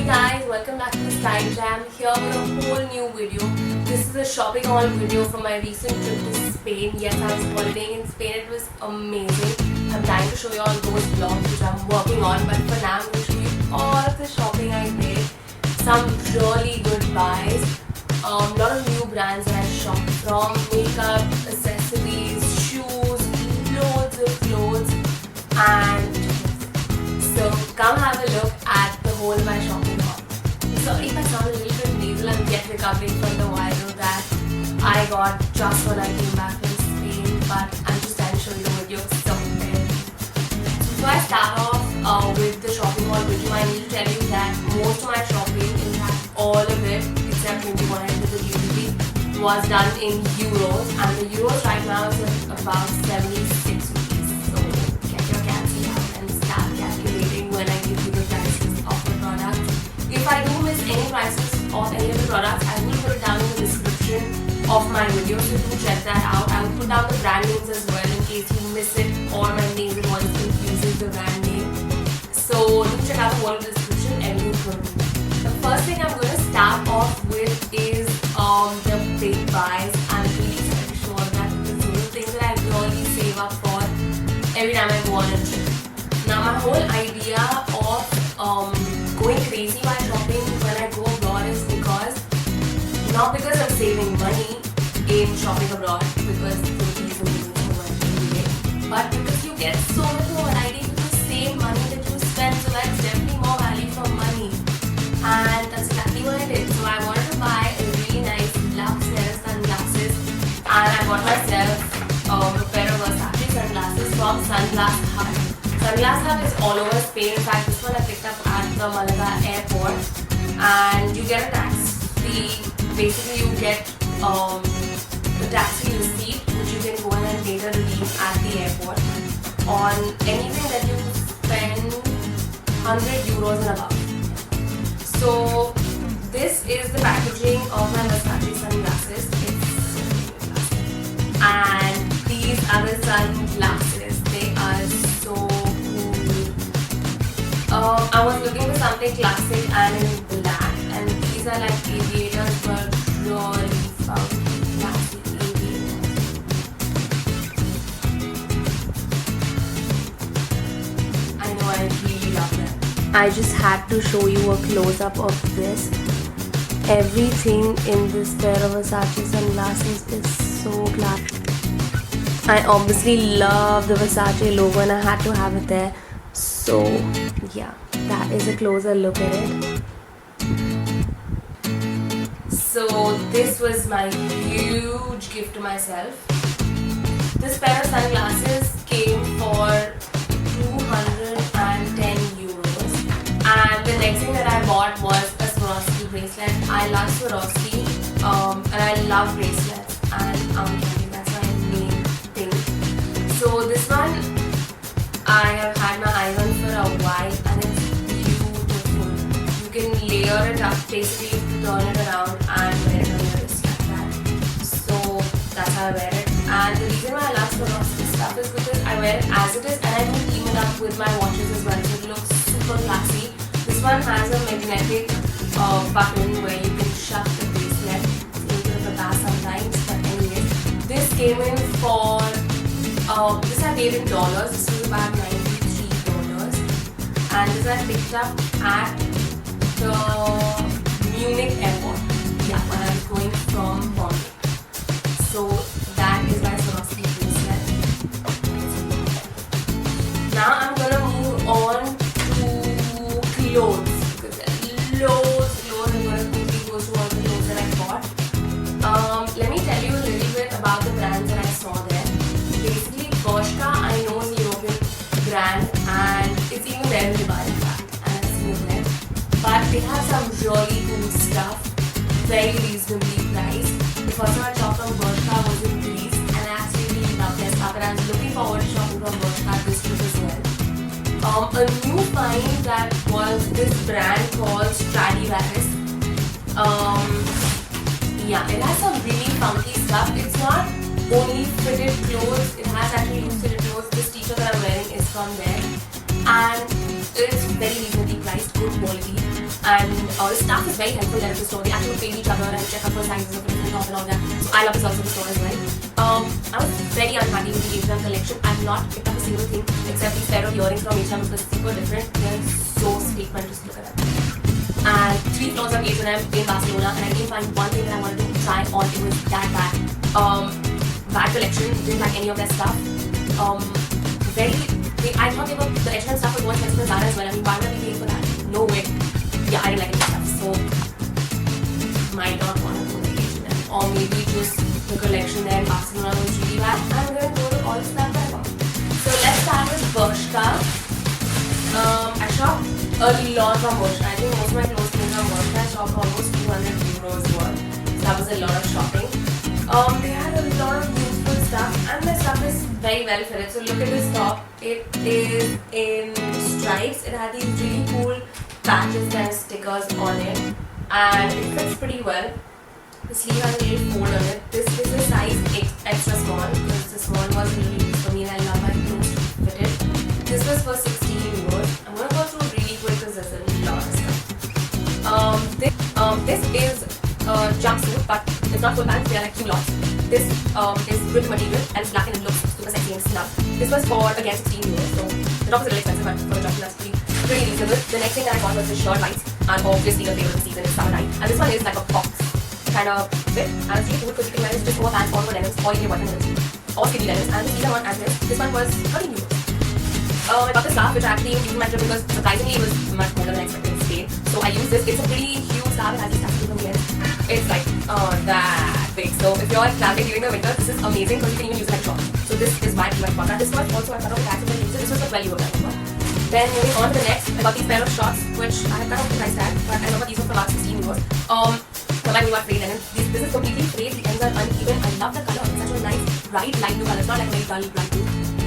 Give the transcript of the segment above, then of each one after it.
guys, welcome back to Style Jam. Here with a whole new video. This is a shopping haul video from my recent trip to Spain. Yes, I was holidaying in Spain. It was amazing. I'm trying to show you all those vlogs which I'm working on, but for now I'm going to show you all of the shopping I did. Some really good buys. Lot of new brands that I shopped from. Makeup, accessories, shoes, loads of clothes, and so come have a look at the whole of my shopping haul. Sorry if I sound a little bit nasal, I'm yet recovering from the viral that I got just when I came back from Spain, but I'm just trying to show you the video. So before I start off with the shopping haul video, I need to tell you that most of my shopping, in fact all of it, except maybe what I did with USD, was done in euros, and the euros right now is at about 76 rupees. So get your calci out and start calculating when I give you the prices of the product. If I do miss any prices of any of the products, I will put it down in the description of my video, so do check that out. I will put down the brand names as well in case you miss it or my nasal voice confuses the brand name. So do check out the whole of the description, everything's going to be there. The first thing I'm going to start off with is the big buys. I'm really excited to show all that because those are the things that I really save up for every time I go on a trip. Now my whole idea of going crazy while shopping when I go abroad is not because I'm saving money in shopping abroad, because the fees are so much anyway, but because you get so much more variety for the same money that you spend, so that's definitely more value for money. And that's exactly what I did. So I wanted to buy a really nice Lux sunglasses, and I bought myself a pair of Versace sunglasses from Sunglass Hut. Sunglass Hut is all over Spain. In fact, this one I picked up at the Malaga airport, and you get a tax fee. Basically, you get the taxi receipt, which you can go in and later redeem at the airport on anything that you spend 100 euros and above. So this is the packaging of my Versace sunglasses. And these are the sunglasses. They are so cool. I was looking for something classic and in black, and these are like aviators, but really funky classic aviators. I know, I really love them. I just had to show you a close-up of this. Everything in this pair of Versace sunglasses is so classic. I obviously love the Versace logo and I had to have it there. So yeah, that is a closer look at it. So this was my huge gift to myself. This pair of sunglasses came for 210 euros. And the next thing that I bought was a Swarovski bracelet. I love Swarovski and I love bracelets, and that's my main thing. So this one I have had my eye on for a while, and it's beautiful. You can layer it up, basically turn it around and wear it on your wrist like that. So that's how I wear it. And the reason why I love Swarovski stuff is because I wear it as it is, and I can team it up with my watches as well, so it looks super classy. This one has a magnetic button where you can shut the bracelet. It's a little bit of a pass sometimes, but anyways, this came in for this I paid in dollars. This was about $93, and this I picked up at the Munich airport. Yeah, when I was going from Bombay. So that is my Swarovski bracelet. Now I'm gonna move on to clothes, because there are loads of clothes. I'm gonna quickly go through all the clothes that I bought. Let me tell you a little bit about the brands that I saw there. Basically, Bershka I know is a European brand, and it's even there in Dubai, in fact, and I've seen it there. But they have some really cool stuff, very reasonably priced. The first time I shopped from Bershka was in Greece, and I actually really loved their stuff, and I was looking forward to shopping from Bershka this trip as well. A new find that was this brand called Stradivarius. Yeah, it has some really funky stuff. It's not only fitted clothes, it has actually loose fitted clothes. This t-shirt that I'm wearing is from there, and it's very reasonably priced, good quality. and the staff is very helpful there at the store. They actually pay each other and check up for sizes of different tops and all that. So I love the service of the store as well. I was very unhappy with the H&M collection. I've not picked up a single thing except these pair of earrings from H&M because they're super different. They're so statement, just look at that. And 3 floors of H&M in Barcelona, and I didn't find one thing that I wanted to try on. It was that bad. Bad collection, didn't like any of their stuff. I thought the H&M stuff was more expensive than Zara as well. I mean, why would I be paying for that? No way. Yeah, I didn't like any stuff, so might not want to go to H&M. Or maybe just the collection there in Barcelona was really bad. I'm going to go to all the stuff that I got. So let's start with Bershka. I shopped a lot from Bershka. I think most of my clothes came from Bershka. I shopped almost 200 euros worth. So that was a lot of shopping. They had a lot of useful stuff, and the stuff is very well fitted. So look at this top. It is in stripes. It had these really cool patches and stickers on it, and it fits pretty well. The sleeve has a little fold on it. This is a size extra small because the small was really big for me, and I love my clothes fitted. This was for 16 euros. I'm gonna go through really quick because there's a lot of stuff. This is a jumpsuit, but it's not full pants. They are like culottes. This is good material and it's black and it looks super sexy and snug. This was for again 16 euros. So the top is a little expensive, but for the jumpsuit that's pretty reasonable. The next thing that I got was the shirt whites, and obviously the favorite of the season is summertime. And this one is like a box kind of fit, and it's really cool because you can wear this just over pants or over denims or your boyfriend denims or skinny denims. And this one as this one was 13 euros. I got this scarf which I actually used in my trip because surprisingly it was much more than I expected in Spain. So I used this. It's a pretty huge scarf. It has these tattoos on the end. It's like that big. So if you're traveling during the winter, this is amazing because you can even use it like shorts. So this is my bought that. This was also I cut off the tags and I used it. This was for 12 euros. Then moving on to the next, I got these pair of shorts which I had cut off the price tag, but I remember these were for about 16 euros. So I knew about frayed and this is completely frayed. The ends are uneven. I love the color. It's such a nice bright light blue color. It's not like very dull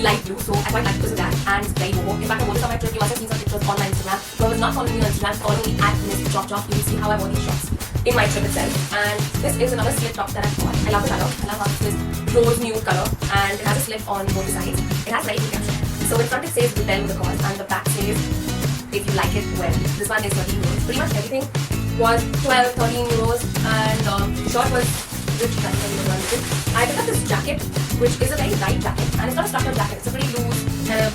light blue. So I quite like because of that, and it's very boho. In fact, I wore this on my trip. You must have seen some pictures on my Instagram. So I was not following me on Instagram, following me at Miss Chop Chop. You will see how I wore these shorts in my trip itself. And this is another slip top that I bought. I love the color. I love how this rose nude color, and it has a slip on both the sides. It has very good caption. So in front it says the bell with the cause, and the back says if you like it well. This one is 13 euros. Pretty much everything was 12, 13 euros, and the short was rich. I picked up this jacket, which is a very light jacket, and it's not a structured jacket. It's a pretty loose kind of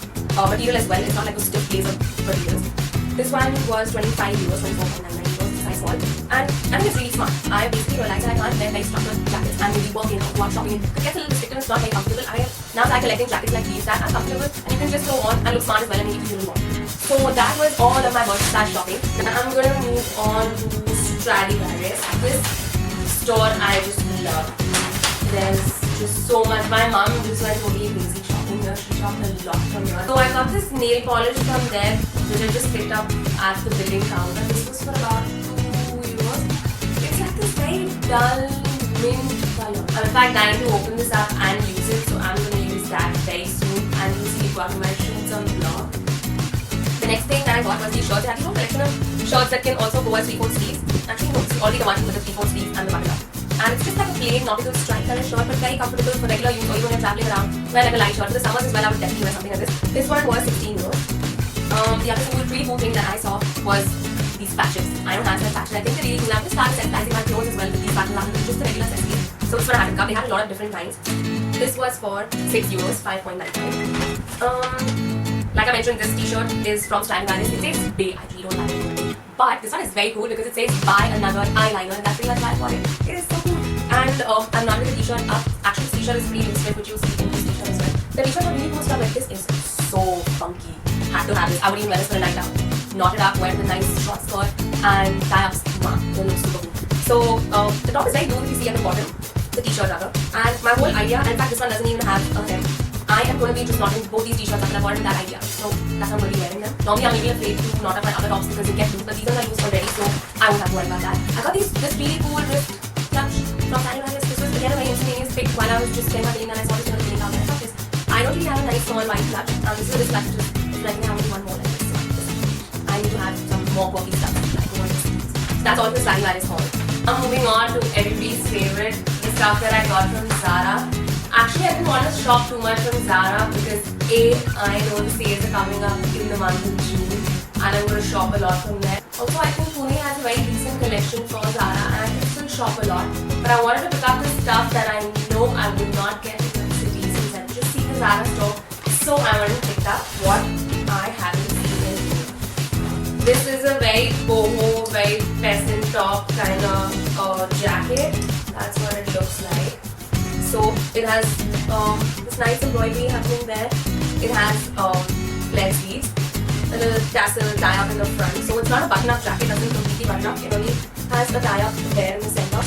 material as well. It's not like a stiff blazer material. This one was 25 euros, 24.99 euros, size small, and I think it's really smart. I basically realized that I can't wear very structured jackets and maybe working out, go out shopping. It gets a little restricted. It's not very comfortable. I now start collecting jackets like these that are comfortable and you can just throw on and look smart as well and make you feel warm. So that was all of my Bershka shopping. And I'm going to move on to Stradivarius. This store I just love. There's just so much. My mom just went totally crazy shopping here. She shopped a lot from here. So I got this nail polish from there, which I just picked up at the billing counter. This was for about 2 euros. It's like this very dull mint color. I'm in fact dying to open this up and use it, so I'm going to use that very soon. And you'll see it after my shoots on vlog. The next thing that I got was these shirts. I have a collection of shirts that can also go as 3/4 sleeves. Actually, no, it's only the one with the 3/4 sleeves and the button up. And it's just like a plain nautical stripe kind of shirt, but very comfortable for regular use or even when you're traveling around. Wear like a light shirt. For the summers as well, I would definitely wear something like this. This one was 16 euros. The other really cool thing that I saw was these patches. I don't have that patches. I think they're really cool. I'm going to start sensitising my clothes as well with these patches rather than just the regular accessories. So it's for a hat and cup. They had a lot of different kinds. This was for 6 euros, 5.99. Like I mentioned, this t-shirt is from Stradivarius. It says Bay. I really don't like it. But this one is very cool because it says buy another eyeliner, and that's pretty much why I bought it. It is so cool. And I'm not with the t-shirt up. Actually, this t-shirt is pretty loose fit, which you see in this t-shirt as well. The t-shirt for really cool stuff like this is so funky. Had to have this. I would even wear this for a night out. Knot it up, wear it with a nice short skirt, and tie up. Wow, they look super cool. So the top is very loose, if you see at the bottom. The t-shirt rather. And my whole idea, in fact, this one doesn't even have a hem. I am going to be just knotting both these t-shirts up, and I bought that idea. So that's how I'm going to be wearing them. Normally I'm maybe afraid to knot up my other tops because they get loose, but these ones are loose already, so I won't have to worry about that. I got this really cool wrist clutch from Stradivarius. This was again a very instantaneous pick while I was just getting my billing, and I saw this on the billing counter. I thought this. I don't really have a nice small white clutch, and this is this clutch which is like I only one more like this. I need to have some more quirky stuff like over this. So that's all the Stradivarius haul. I'm moving on to everybody's favorite, the stuff that I got from Zara. Actually, I didn't want to shop too much from Zara because A, I know the sales are coming up in the month of June and I'm going to shop a lot from there. Also, I think Pune very decent collection for Zara and I still shop a lot. But I wanted to pick up the stuff that I know I would not get in the city since I've just seen the Zara store. So I wanted to pick up what I haven't seen in here. This is a very boho, very peasant top kind of jacket. That's what it looks like. So it has this nice embroidery happening there. It has flare sleeves, a little tassel tie up in the front. So it's not a button-up jacket, doesn't completely button up. It only has a tie up there in the center.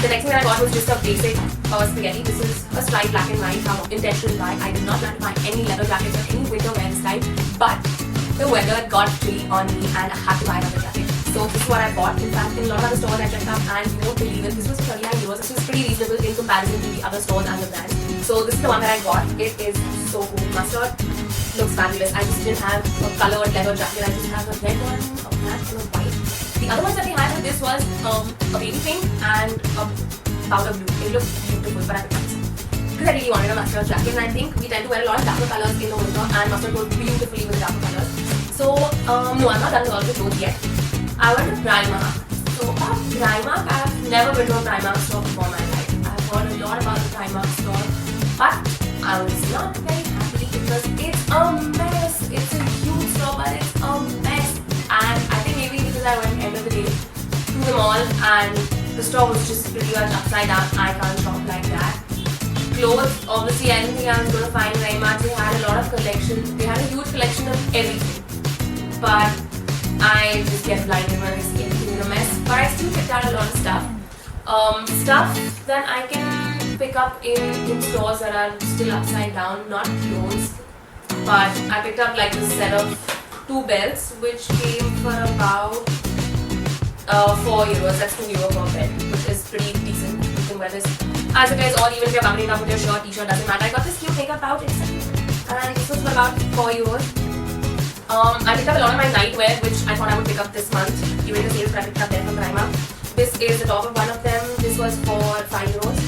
The next thing that I got was just a basic spaghetti. This is a slight black and white intentional buy. I did not plan to buy any leather jackets or any winter wear style, but the weather got chilly on me and I had to buy another jacket. So this is what I bought. In fact, in a lot of other stores I checked out and you won't believe it, this was 39 euros. This was pretty reasonable in comparison to the other stores and the brands. So this is the one that I got. It is so good. Mustard looks fabulous. I just didn't have a colored leather jacket. I just have a red one, a black and a white. The other ones that they had with this was a baby pink and a powder blue. It looked beautiful, but I picked up this because I really wanted a mustard jacket and I think we tend to wear a lot of darker colors in the winter and mustard goes beautifully with the darker colors. So no, I'm not done with all the clothes yet. I went to Primark. So Primark, I've never been to a Primark store before in my life. I've heard a lot about the Primark store, but I was not very happy because it's a mess. It's a huge store, but it's a mess. And I think maybe because I went end of the day to the mall and the store was just pretty much upside down. I can't shop like that. Clothes, obviously I didn't think I was going to find very much. They had a lot of collection. They had a huge collection of everything. But I just get blinded when I see everything in a mess. But I still picked out a lot of stuff. Stuff that I can pick up in stores that are still upside down, not clothes. But I picked up like this set of 2 belts which came for about 4 euros. That's 2 euro per belt, which is pretty decent. You can wear this as it is, or even if you're covering it up with your shirt, t-shirt, doesn't matter. I got this cute makeup pouch and this was for about 4 euros. I picked up a lot of my nightwear, which I thought I would pick up this month during the sales that I picked up there from Primark. This is the top of one of them. This was for 5 euros.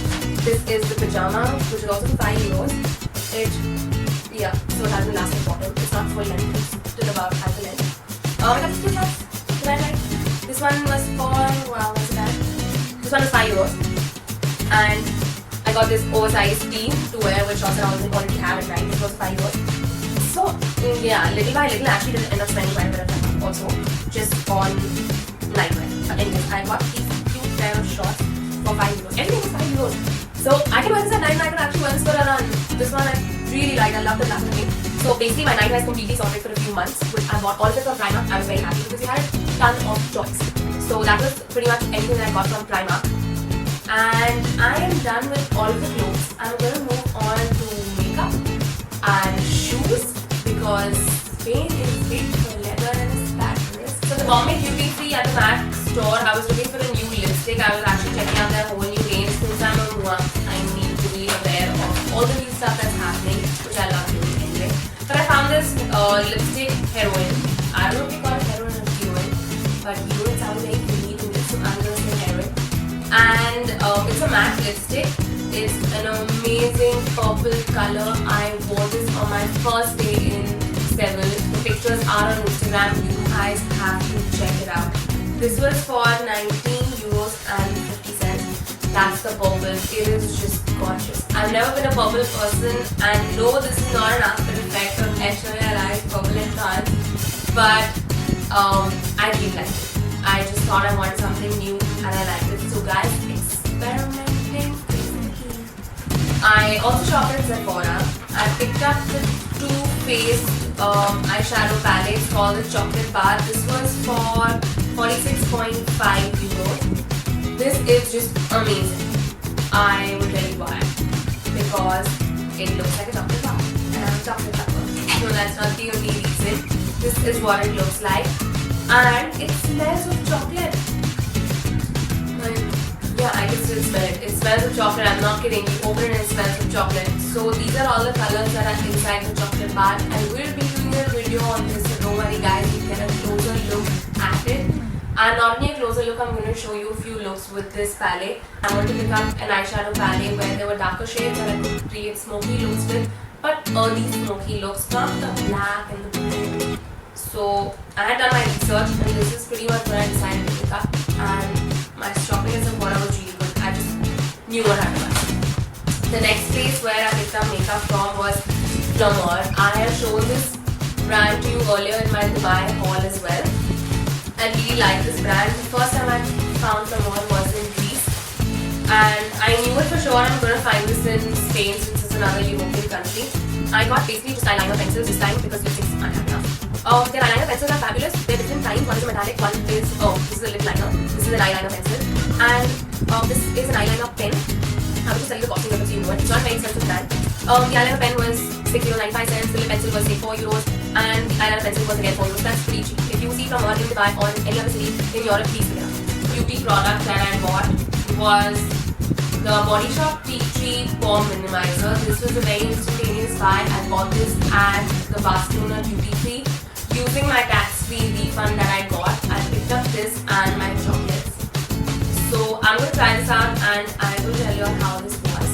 This is the pajama, which is also 5 euros. So it has an elastic bottom. It's not full length, it's still about ankle length. I got 2 shots. This one was for, wow, what's that? This one is 5 euros. And I got this oversized tee to wear, which also I already have at night. This was 5 euros. So yeah, little by little, I actually didn't end up spending quite a bit of time also just on nightwear. But anyways, I got these cute pair of shorts for 5 euros. Everything was 5 euros. So I can wear this at night and I can actually wear this for a run. This one I really like. I love the black and white. So basically my nightwear is completely sorted for a few months, which I bought all of it from Primark. I was very happy because you had a ton of choice. So that was pretty much everything that I got from Primark. And I am done with all of the clothes. I'm going to move on to makeup and shoes because Spain is big for leather and sparkles. So the Bombay Duty Free at the MAC store, I was looking for a new lipstick. I was actually checking out their whole new range. Since I'm a Mua, I need to be aware of all the new stuff that's happening, which I love doing anyway. But I found this lipstick Heroine. I don't know if you call it Heroine or Heroine, but Heroine sounds very unique in this, so I'm going to say Heroine. And it's a matte lipstick. It's an amazing purple color. I wore this on my first day in Seoul. The pictures are on Instagram. You guys have to check it out. This was for 19 euros and 50 cents. That's the purple. It is just gorgeous. I've never been a purple person, and no, this is not an after effect of Aishwarya Rai's purple in France, but I really like it. I just thought I wanted something new and I liked it. So guys, experimenting is the key. I also shopped at Sephora. I picked up the Too Faced eyeshadow palette called the Chocolate Bar. This was for 46.5 euros. This is just amazing. I will tell you why. Because it looks like a chocolate bar and I'm a chocolate lover. No, that's not the only reason. This is what it looks like. And it smells of chocolate. Yeah, I can still smell it. It smells of chocolate. I'm not kidding. You open it and it smells of chocolate. So these are all the colors that are inside the chocolate bar. I will be doing a video on this. So don't worry guys, you get a closer look at it. And not only a closer look, I'm going to show you a few looks with this palette. I want to pick up an eyeshadow palette where there were darker shades that I could create smoky looks with. But early smoky looks, not the black and the blue. So I had done my research and this is pretty much what I decided to pick up. The next place where I picked up makeup from was Flamor. I have shown this brand to you earlier in my Dubai haul as well. I really like this brand. The first time I found Flamor was in Greece, and I knew it for sure I'm going to find this in Spain since it's another European country. I got basically just eyeliner pencils this time because lipsticks aren't enough. Their eyeliner pencils are fabulous. They're different kinds. One is a metallic, one is, this is a lip liner, this is an eyeliner pencil, and this is an eyeliner pen. I will just tell you the costing because you know it. It's not very expensive brand. The eyeliner pen was €6.95, the lip pencil was say €4, and the eyeliner pencil was again €4. That's pretty cheap. If you see from one in Dubai or any other city in Europe, please pick it up. Beauty product that I bought was the Body Shop Tea Tree Pore Minimizer. This was a very instantaneous buy. I bought this at the Barcelona Duty Free. Using my tax-free refund that I got, I picked up this and my chocolates. So I'm going to try this out and I will tell you how this was.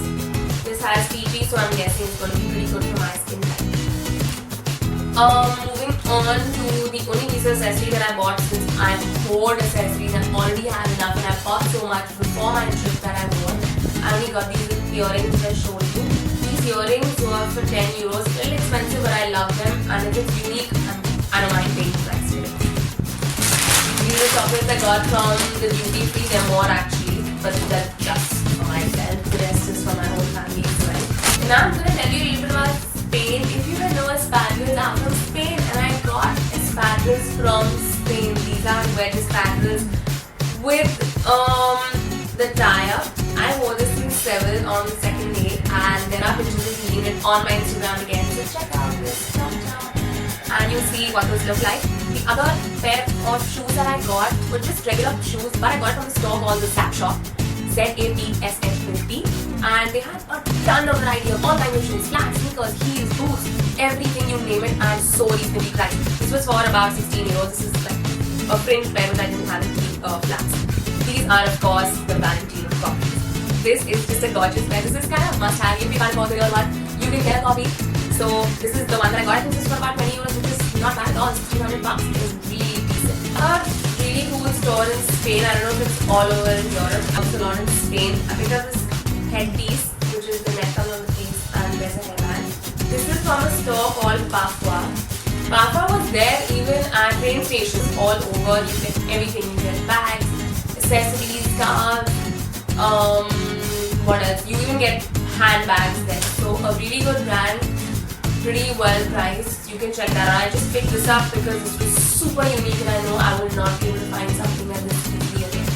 This has tea tree, so I'm guessing it's going to be pretty good for my skin type. Moving on to the only piece of accessory that I bought, since I hoard accessories and already have enough and I bought so much before my trip that I wore. I only got these earrings which I showed you. These earrings were for €10. A little expensive, but I love them, and if it's unique, I don't mind paying the price for it. These are chocolates I got from the duty free. They're more actually, but they're just for myself. The rest is for my whole family as well. Now I'm going to tell you a little bit about Spain. If you don't know asparagus, I'm from Spain and I got asparagus from Spain. These are wet asparagus with the tie-up. I wore this in Seville on the second day, and there are pictures of me on my Instagram again, so check out this and you'll see what those look like. The other pair of shoes that I got were just regular shoes, but I got it from the store called the Zap Shop, ZAPSF50, and they had a ton of variety of all kinds of shoes, flats, sneakers, heels, boots, everything you name it, and so reasonably priced. This was for about €16. This is like a fringe pair which I didn't have in the flats. These are of course the Valentino copies. This is just a gorgeous pair. This is kind of must have. If you can't afford the real one, you can get a copy. So this is the one that I got. I think this is for about €20, which is not bad at all. It's $300. It was really decent. A really cool store in Spain. I don't know if it's all over in Europe. Also a lot in Spain. I picked up this headpiece, which is the neck on the piece, and there's a hairband. This is from a store called Parfois. Parfois was there even at train stations all over. You get everything. You get bags, accessories, scarves, what else? You even get handbags there. So a really good brand, pretty well priced. You can check that out. I just picked this up because this was super unique and I know I will not be able to find something like this easily again.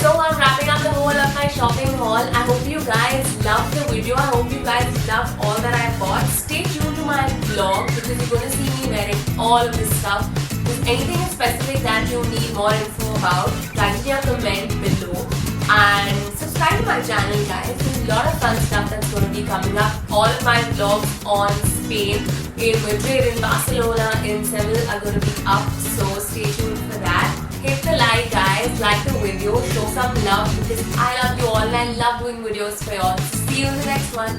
So I'm wrapping up the whole of my shopping haul. I hope you guys loved the video. I hope you guys loved all that I bought. Stay tuned to my vlog because you're going to see me wearing all of this stuff. If there's anything specific that you need more info about, write me a comment below. And subscribe to my channel, guys. There's a lot of fun stuff that's going to be coming up. All of my vlogs on Spain, in Madrid, in Barcelona, in Seville are going to be up. So stay tuned for that. Hit the like, guys. Like the video. Show some love because I love you all and I love doing videos for you all. See you in the next one.